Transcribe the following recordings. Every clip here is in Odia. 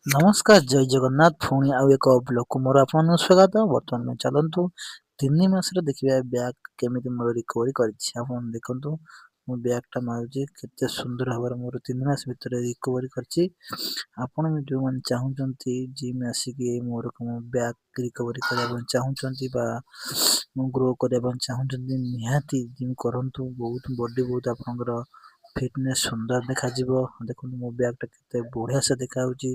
ନମସ୍କାର ଜୟ ଜଗନ୍ନାଥ ପୁଣି ଆଉ ଏକ ବ୍ଲଗକୁ ମୋର ଆପଣଙ୍କୁ ସ୍ୱାଗତ। ବର୍ତ୍ତମାନ ଚାଲନ୍ତୁ 3 ମାସରେ ଦେଖିବା ବ୍ୟାଗ୍ କେମିତି ମୋର ରିକଭରି କରିଛି। ଆପଣ ଦେଖନ୍ତୁ ମୁଁ ବ୍ୟାଗଟା ମାରୁଛି କେତେ ସୁନ୍ଦର ଭାବରେ ମୋର 3 ମାସ ଭିତରେ ରିକଭରି କରିଛି। ଆପଣ ବି ଯେଉଁମାନେ ଚାହୁଁଛନ୍ତି ଜିମ୍ ଆସିକି ମୋର ବ୍ୟାଗ୍ ରିକଭରି କରିବା ପାଇଁ ଚାହୁଁଛନ୍ତି ବା ଗ୍ରୋ କରିବା ପାଇଁ ଚାହୁଁଛନ୍ତି ନିହାତି ଜିମ୍ କରନ୍ତୁ। ବହୁତ ଆପଣଙ୍କର ଫିଟନେସ୍ ସୁନ୍ଦର ଦେଖାଯିବ। ଦେଖନ୍ତୁ ମୋ ବ୍ୟାଗଟା କେତେ ବଢ଼ିଆ ସେ ଦେଖାଯାଉଛି।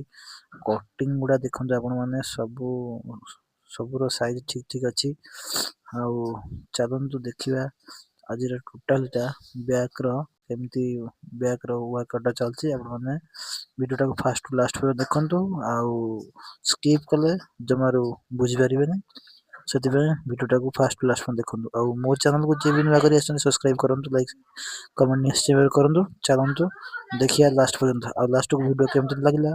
କଟିଂ ଗୁଡ଼ା ଦେଖନ୍ତୁ ଆପଣ ମାନେ ସବୁର ସାଇଜ ଠିକ୍ ଅଛି। ଆଉ ଚାଲନ୍ତୁ ଦେଖିବା ଆଜିର ଟୋଟାଲଟା ବ୍ୟାଗର କେମିତି ବ୍ୟାଗର ୱାର୍କଆଉଟଟା ଚାଲିଛି। ଆପଣମାନେ ଭିଡ଼ିଓଟାକୁ ଫାଷ୍ଟ ଟୁ ଲାଷ୍ଟ ପର୍ଯ୍ୟନ୍ତ ଦେଖନ୍ତୁ ଆଉ ସ୍କିପ୍ କଲେ ଜମାରୁ ବୁଝିପାରିବେନି। ସେଥିପାଇଁ ଭିଡ଼ିଓଟାକୁ ଫାଷ୍ଟ ଟୁ ଲାଷ୍ଟ ପର୍ଯ୍ୟନ୍ତ ଦେଖନ୍ତୁ। ଆଉ ମୋ ଚ୍ୟାନେଲକୁ ଯିଏ ବି ନୂଆ କରି ଆସିଛନ୍ତି ସବସ୍କ୍ରାଇବ୍ କରନ୍ତୁ, ଲାଇକ୍ କମେଣ୍ଟ ନିଶ୍ଚୟ କରନ୍ତୁ। ଚାଲନ୍ତୁ ଦେଖିବା ଲାଷ୍ଟ ପର୍ଯ୍ୟନ୍ତ। ଆଉ ଲାଷ୍ଟକୁ ଭିଡ଼ିଓ କେମିତି ଲାଗିଲା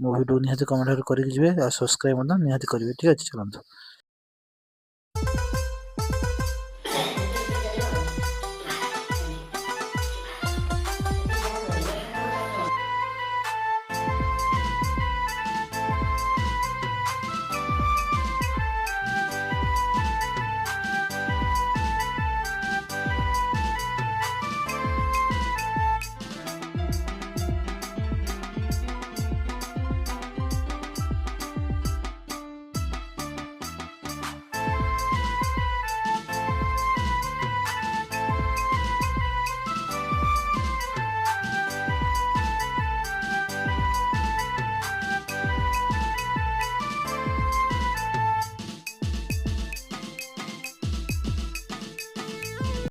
ମୋ ଭିଡ଼ିଓ ନିହାତି କମେଣ୍ଟ କରିକି ଯିବେ ଆଉ ସବସ୍କ୍ରାଇବ୍ ମଧ୍ୟ ନିହାତି କରିବେ। ଠିକ୍ ଅଛି, ଚାଲନ୍ତୁ।